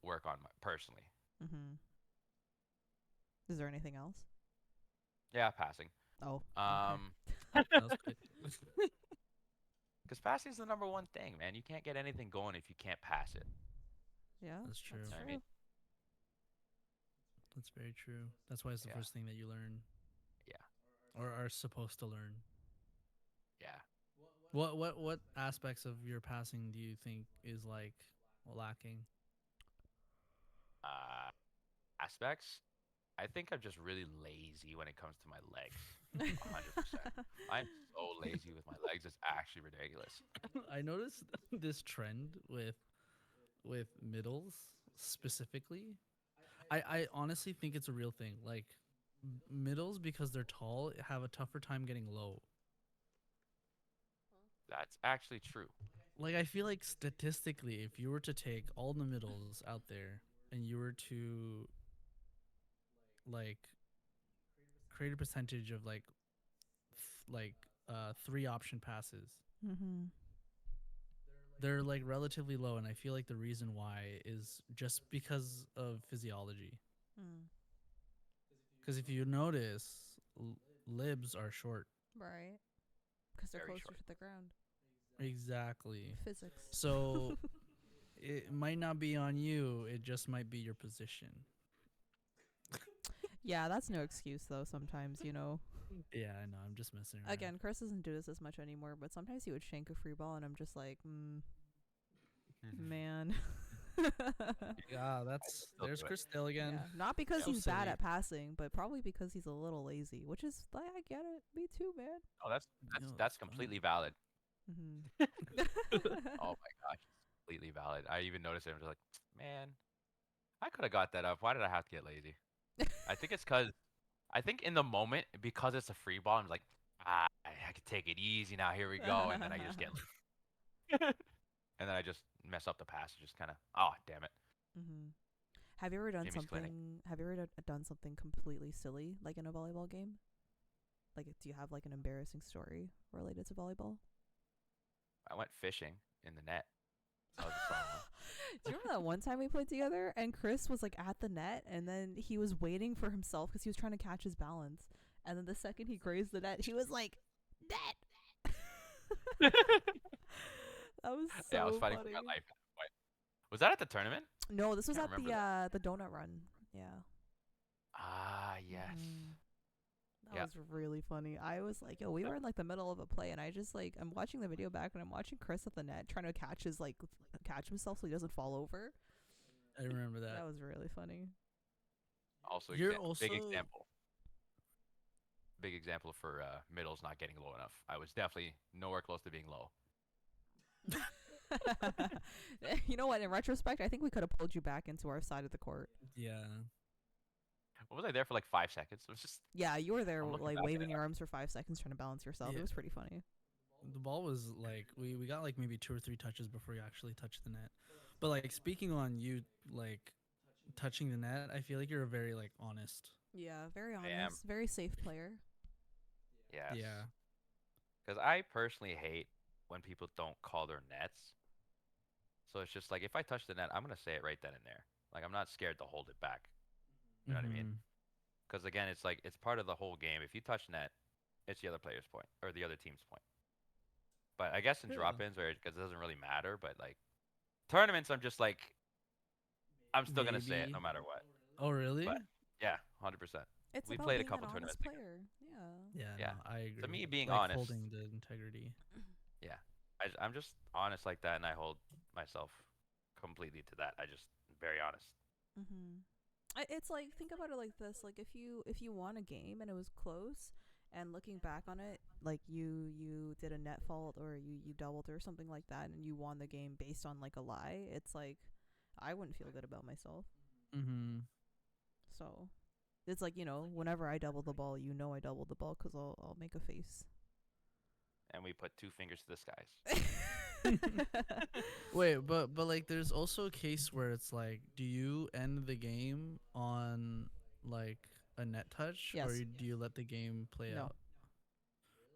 work on personally.
Mm-hmm. Is there anything else?
Yeah, passing.
Oh, okay.
Um,
That was quick.
because passing is the number one thing, man. You can't get anything going if you can't pass it.
Yeah,
That's true.
You know what I
true.
mean?
That's very true. That's why it's the
Yeah.
first thing that you learn
Yeah.
or are supposed to learn.
Yeah.
What aspects of your passing do you think is like lacking?
Uh, aspects. I think I'm just really lazy when it comes to my legs. 100%. I'm so lazy with my legs. It's actually ridiculous.
I noticed this trend with middles specifically. I honestly think it's a real thing. Like middles because they're tall have a tougher time getting low.
That's actually true.
Like I feel like statistically if you were to take all the middles out there and you were to like create a percentage of three option passes,
Mm-hmm.
they're like relatively low, and I feel like the reason why is just because of physiology.
Mm.
Because if you notice, libs are short.
Right. Because they're
Very
closer
short.
to the ground.
Exactly.
Physics.
So it might not be on you. It just might be your position.
Yeah, that's no excuse though. Sometimes, you know.
Yeah, I know. I'm just messing around.
Again, Chris doesn't do this as much anymore, but sometimes he would shank a free ball, and I'm just like, man.
Yeah,
I
that's
still
there's
do it.
Chris Dale again.
Yeah, not because
So
he's bad
silly.
at passing, but probably because he's a little lazy, which is like I get it. Me too, man.
Oh, that's
No,
that's
it's fine.
completely valid.
Mm-hmm.
Oh my gosh, completely valid. I even noticed it. I'm just like, man, I could have got that up. Why did I have to get lazy? I think it's because I think in the moment because it's a free ball, I'm like, I can take it easy now. Here we go, and then I just get lazy, and then I just mess up the pass. Just kind of, oh damn it,
Mm-hmm. Have you ever done
Jimmy's clinic.
something? Have you ever done something completely silly, like in a volleyball game? Like, do you have like an embarrassing story related to volleyball?
I went fishing in the net. That was a solid one.
Do you remember that one time we played together and Chris was like at the net and then he was waiting for himself because he was trying to catch his balance, and then the second he grazed the net, he was like, "Net!" That was so
Yeah, I was fighting
funny.
for my life at that point. Was that at the tournament?
No, this was
Can't
at
remember
the donut run. Yeah.
Ah, yes.
Mhm. That
Yeah.
was really funny. I was like, yo, we were in like the middle of a play, and I just like I'm watching the video back, and I'm watching Chris at the net trying to catch himself so he doesn't fall over.
I remember
That
that.
was really funny.
Also,
You're
big
also
example. Big example for middles not getting low enough. I was definitely nowhere close to being low.
You know what? In retrospect, I think we could have pulled you back into our side of the court.
yeah.
What was I there for like 5 seconds? It was just
Yeah, you were there
I'm looking
like
back at
waving
it.
your arms for 5 seconds trying to balance yourself.
Yeah.
It was pretty funny.
The ball was like we got like maybe 2 or 3 touches before you actually touched the net. But like speaking on you like touching the net, I feel like you're a very like honest.
Yeah, very
I am.
honest, very safe player.
Yes.
Yeah.
Because I personally hate when people don't call their nets. So it's just like if I touch the net, I'm gonna say it right then and there. Like I'm not scared to hold it back. You know what I mean?
Mhm.
Because again, it's like it's part of the whole game. If you touch net, it's the other player's point or the other team's point. But I guess in
Yeah.
drop-ins, where because it doesn't really matter. But like tournaments, I'm just like I'm still gonna say it
Maybe.
no matter what.
Oh really?
But yeah, 100%.
It's
We
about
played a
being
couple
an honest
tournaments together.
player. Yeah.
Yeah,
Yeah.
no, I agree.
To me, being
like
honest,
holding the integrity.
yeah, I'm just honest like that, and I hold myself completely to that. I just very honest.
Mhm. It's like think about it like this: like if you won a game and it was close, and looking back on it, like you did a net fault or you doubled or something like that, and you won the game based on like a lie. It's like I wouldn't feel good about myself.
Mhm.
So it's like, you know, whenever I double the ball, you know I doubled the ball because I'll make a face.
And we put 2 fingers to the skies.
Wait, but like there's also a case where it's like do you end the game on like a net touch or
Yes.
do you let the game play
No.
out?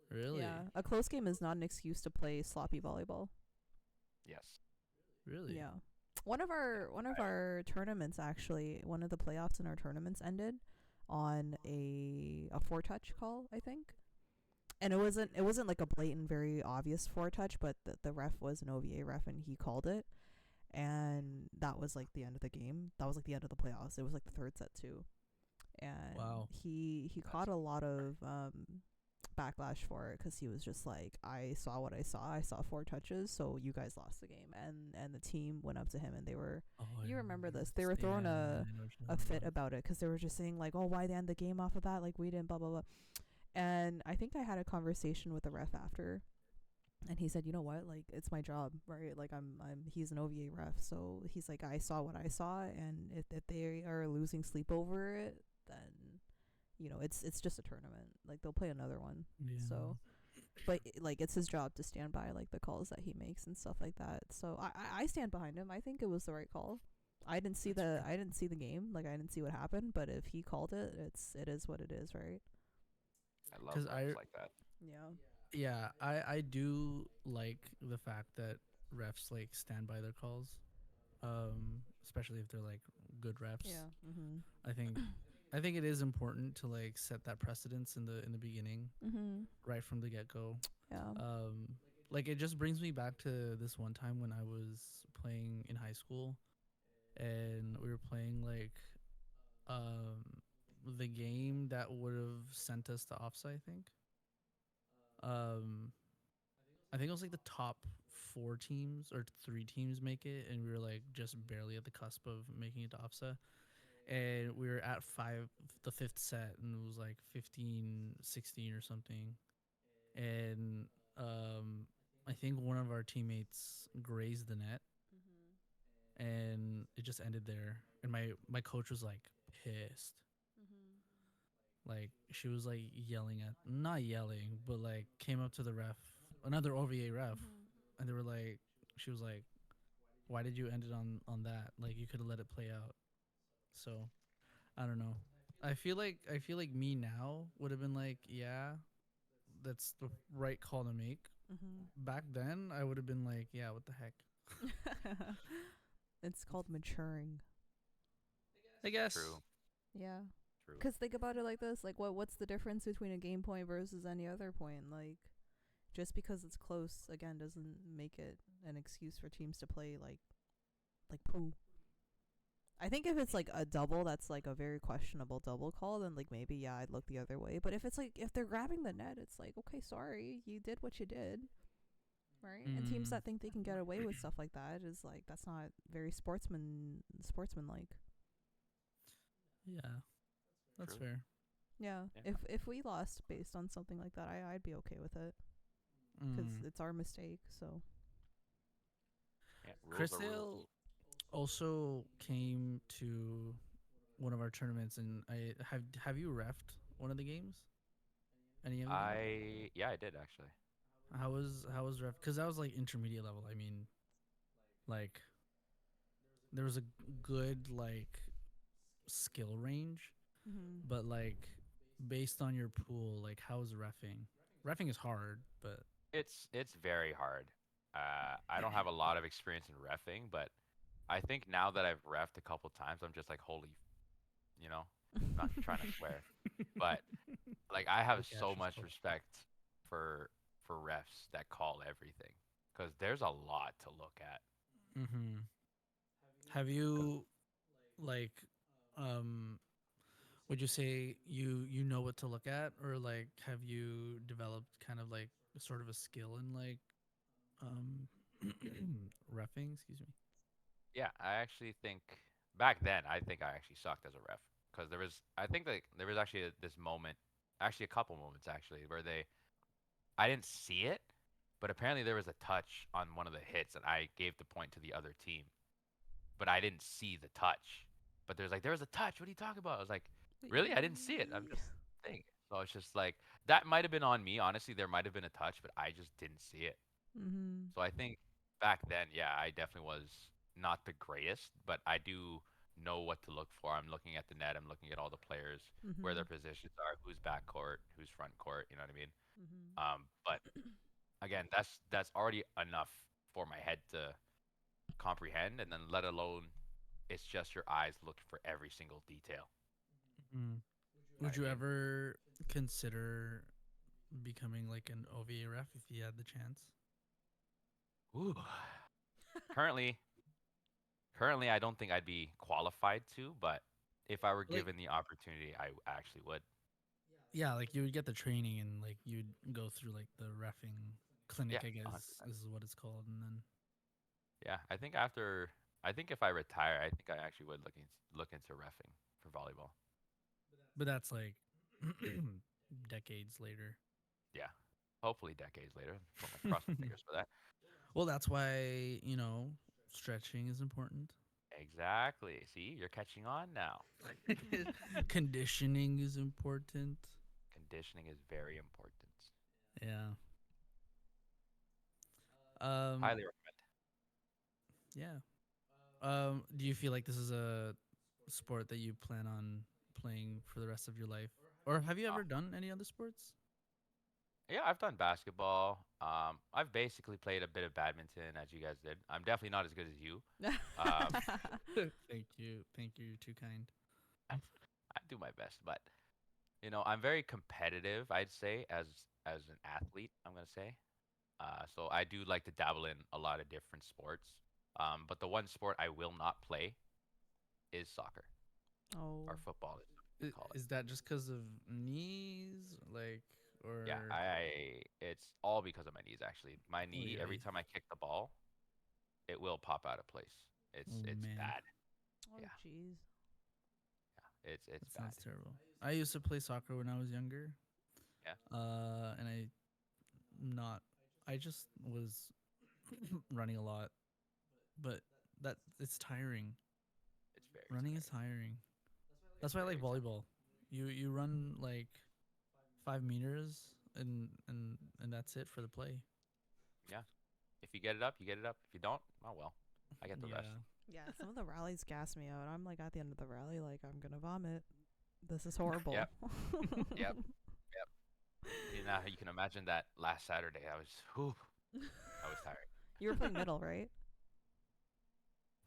Really?
Yeah, a close game is not an excuse to play sloppy volleyball.
Yes.
Really?
Yeah. One of our tournaments, actually, one of the playoffs in our tournaments ended on a four touch call, I think. And it wasn't like a blatant, very obvious four touch, but the ref was an OVA ref and he called it, and that was like the end of the game. That was like the end of the playoffs. It was like the third set too, and
Wow.
he caught a lot of backlash for it because he was just like, I saw what I saw. I saw four touches, so you guys lost the game. And the team went up to him and they were,
Oh, I
you remember
remember
this? They
this.
were
Yeah,
throwing
I know what you're
a
talking
fit
about.
about it because they were just saying like, oh, why they end the game off of that? Like we didn't, blah blah blah. And I think I had a conversation with the ref after, and he said, you know what, like it's my job, right? Like he's an OVA ref, so he's like, I saw what I saw, and if they are losing sleep over it, then it's just a tournament. Like they'll play another one.
Yeah.
So, but like it's his job to stand by like the calls that he makes and stuff like that. So I stand behind him. I think it was the right call.
That's fair.
I didn't see the game. Like I didn't see what happened. But if he called it, it is what it is, right?
I love
'Cause
refs like that.
Yeah.
yeah, I do like the fact that refs like stand by their calls, especially if they're like good refs.
Yeah. Mhm.
I think I think it is important to like set that precedence in the beginning,
Mhm.
right from the get go.
Yeah.
Like it just brings me back to this one time when I was playing in high school, and we were playing like um the game that would have sent us to offside. I think. Um, I think it was like the top four teams or three teams make it, and we were like just barely at the cusp of making it to OFSA. And we were at the fifth set, and it was like 15-16 or something. And I think one of our teammates grazed the net,
Mhm.
and it just ended there. And my coach was like pissed.
Mhm.
Like she was like yelling at, not yelling, but like came up to the ref, another OVA ref,
Mhm.
and they were like, she was like, why did you end it on that? Like you could have let it play out. So I don't know. I feel like me now would have been like, yeah, that's the right call to make.
Mhm.
Back then, I would have been like, yeah, what the heck?
It's called maturing.
I guess.
True.
Yeah.
True.
Cause think about it like this: like, what's the difference between a game point versus any other point? Like, just because it's close again doesn't make it an excuse for teams to play like poo. I think if it's like a double that's like a very questionable double call, then like maybe yeah, I'd look the other way. But if it's like if they're grabbing the net, it's like, okay, sorry, you did what you did, right? And teams
Mm,
that think they can get away with stuff like that is like that's not very sportsmanlike.
yeah, that's
True.
fair.
Yeah.
Yeah.
If we lost based on something like that, I'd be okay with it because
Mm.
it's our mistake. So.
Yeah. Rules
Chris
are rules.
Hill also came to one of our tournaments, and have you refed one of the games? Any of the games?
I did actually.
How was ref? Because that was like intermediate level. I mean, like there was a good like skill range,
Mhm.
but like based on your pool, like how's refing? Refing is hard, but
It's very hard. I don't have a lot of experience in refing, but I think now that I've refed a couple times, I'm just like, holy, you know, not trying to swear, but like I have
the
so
cash is
much
close.
respect for refs that call everything because there's a lot to look at.
Mm-hmm. Have
'Cause
you like um would you say you know what to look at, or like have you developed kind of like sort of a skill in like um refing, excuse me?
yeah, I actually think back then I think I actually sucked as a ref because I think like there was actually this moment, actually a couple moments actually where I didn't see it, but apparently there was a touch on one of the hits and I gave the point to the other team, but I didn't see the touch. But there was a touch. What are you talking about? I was like, really? I didn't see it. I'm just saying. So it's just like that might have been on me. Honestly, there might have been a touch, but I just didn't see it.
Mhm.
So I think back then, yeah, I definitely was not the greatest, but I do know what to look for. I'm looking at the net. I'm looking at all the players, where their
Mhm.
positions are, who's back court, who's front court. You know what I mean?
Mhm.
But again, that's already enough for my head to comprehend, and then let alone it's just your eyes looking for every single detail.
Mm.
You know
Would
what I
you
mean?
ever consider becoming like an OVA ref if you had the chance?
Ooh. Currently, currently, I don't think I'd be qualified to, but if I were
Like,
given the opportunity, I actually would.
yeah, like you would get the training and like you'd go through like the refing clinic,
Yeah,
I
100%.
guess is what it's called, and then
Yeah, I think after, I think if I retire, I think I actually would look into refing for volleyball.
but that's like decades later.
Yeah, hopefully decades later. Cross my fingers for that.
Well, that's why, stretching is important.
Exactly. See, you're catching on now.
Conditioning is important.
Conditioning is very important.
Yeah. Um
Highly recommend.
yeah. Do you feel like this is a sport that you plan on playing for the rest of your life? Or have you
Oh,
ever done any other sports?
yeah, I've done basketball. I've basically played a bit of badminton, as you guys did. I'm definitely not as good as you. Um,
Thank you. Thank you. You're too kind.
I do my best, but I'm very competitive. I'd say as an athlete, I'm gonna say. So I do like to dabble in a lot of different sports. But the one sport I will not play is soccer
Oh.
or football, as we call it.
Is that just because of knees, like,
Yeah,
or
it's all because of my knees actually. My
oh
knee,
yeah?
every time I kick the ball, it will pop out of place. It's
Oh
it's
man,
bad.
Oh,
Yeah,
jeez.
yeah, it's
that
bad.
sounds terrible. I used to play soccer when I was younger.
Yeah,
And not, I just was running a lot, but that it's tiring.
it's very
Running is
tiring.
tiring.
It's
That's why I like
very tiring.
volleyball. You run like 5 meters and that's it for the play.
Yeah, if you get it up, you get it up. If you don't, oh well, I get the rest.
Yeah.
Yeah, some of the rallies gas me out. I'm like at the end of the rally, like I'm gonna vomit. This is
Yep,
horrible.
yep, yep. You can imagine that last Saturday. I was tired.
You were playing middle, right?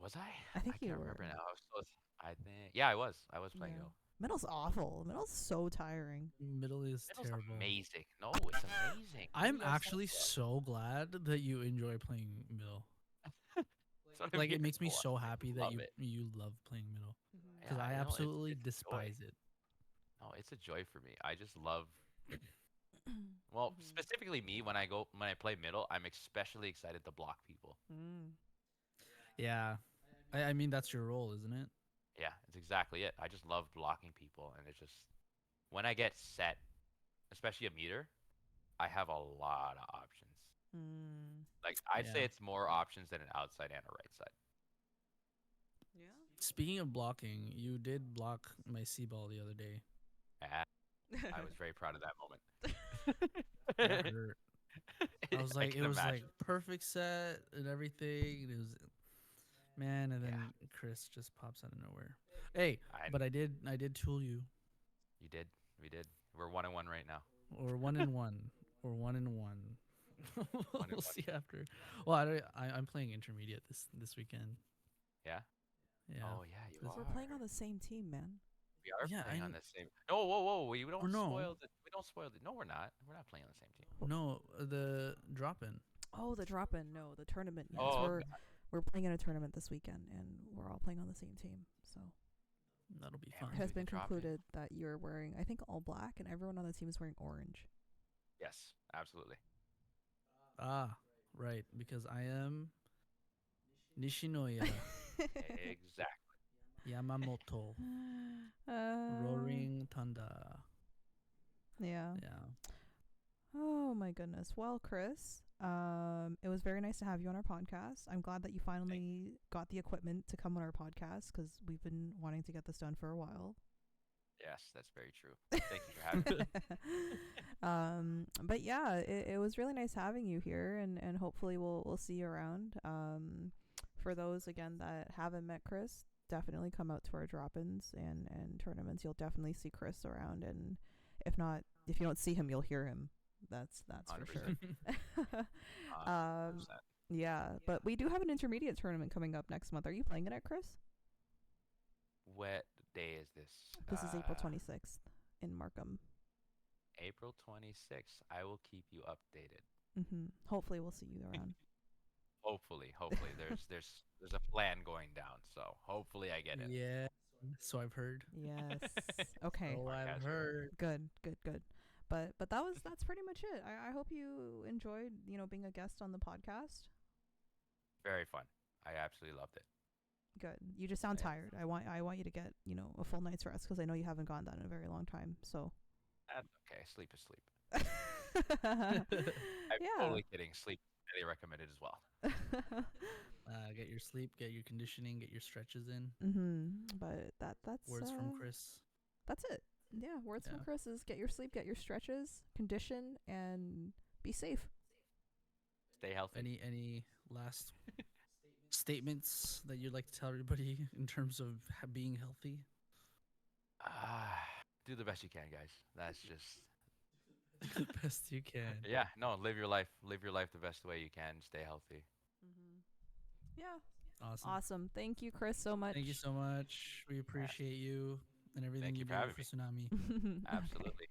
Was I?
I think
I
you
can't
were.
remember now. I think. Yeah, I was. I was playing
Yeah.
middle.
Middle's awful. Middle's so tiring.
Middle is
Middle's
terrible.
amazing. No, it's amazing. What do
I'm
you guys think
actually
so?
so glad that you enjoy playing middle.
That's what I'm
Like
here
it makes me
for.
so happy
I
that
love
you
it.
you love playing middle
Hmm.
Yeah,
because I absolutely
it's a joy.
despise it.
No, it's a joy for me. I just love. Well,
Hmm.
specifically me when I play middle, I'm especially excited to block people.
Mm.
Yeah, I mean that's your role, isn't it?
Yeah, it's exactly it. I just love blocking people, and it's just when I get set, especially a meter, I have a lot of options.
Mm.
Like I'd say
Yeah.
it's more options than an outside and a right side.
Speaking of blocking, you did block my C ball the other day.
Yeah,
Yeah.
I was very proud of that
That
moment.
hurt. I was
I
like, it
can
was like
imagine.
perfect set and everything. And it was, man, and
Yeah,
then Chris just pops out of nowhere. Hey,
I
but I did tool you,
you did. We did. We're 1-1 right now.
or 1-1, or 1-1.
One and
We'll
one.
see after. Well, I'm playing intermediate this weekend.
Yeah.
Yeah.
Oh yeah, you
This-
We're
are.
playing on the same team, man.
We are
yeah,
playing on the same. No, whoa, whoa. We
or
don't
no,
spoil the. We don't spoil the. No, we're not. We're not playing on the same team.
no, the drop in.
Oh, the drop in. No, the tournament. Yes,
Oh,
we're playing in a tournament this weekend, and we're all playing on the same team. So
That'll be
yeah,
fun.
we're
it has
doing
been
the drop in.
concluded that you're wearing, I think, all black, and everyone on the team is wearing orange.
Yes, absolutely.
Ah, right, because I am Nishinoya
Exactly.
Yamamoto
uh,
Roaring Thunder.
yeah.
Yeah.
Oh my goodness. Well, Chris, it was very nice to have you on our podcast. I'm glad that you
Thank-
finally got the equipment to come on our podcast because we've been wanting to get this done for a while.
Yes, that's very true. Thank you for having me.
But yeah, it was really nice having you here, and hopefully we'll see you around. For those again that haven't met Chris, definitely come out to our drop-ins and tournaments. You'll definitely see Chris around, and if not, if you don't see him, you'll hear him. That's for
100%.
sure. um,
100%.
Yeah, but we do have an intermediate tournament coming up next month. Are you playing it at Chris?
What day is this?
This is April 26th in Markham.
April 26th. I will keep you updated.
Hopefully, we'll see you around.
Hopefully, there's a plan going down. So hopefully I get it.
Yeah. So I've heard.
Yes. Okay.
So I've
Sarcasm.
heard.
Good. But that's pretty much it. I hope you enjoyed, being a guest on the podcast.
Very fun. I absolutely loved it.
Good. You just sound
Yeah.
tired. I want you to get, a full night's rest because I know you haven't gotten that in a very long time. So.
That's okay. Sleep is sleep.
Yeah.
I'm totally kidding. Sleep is highly recommended as well.
Get your sleep, get your conditioning, get your stretches in.
But that's
Words from Chris.
That's it. Yeah. Words from
Yeah.
Chris is get your sleep, get your stretches, condition, and be safe.
Stay healthy.
Any last statements that you'd like to tell everybody in terms of being healthy?
Do the best you can, guys. That's just
The best you can.
yeah. No, live your life. Live your life the best way you can. Stay healthy.
Yeah.
Awesome.
Awesome. Thank you, Chris, so much.
Thank you so much. We appreciate you and everything
you
you
for
do
having
for
me.
Tsunami.
Absolutely.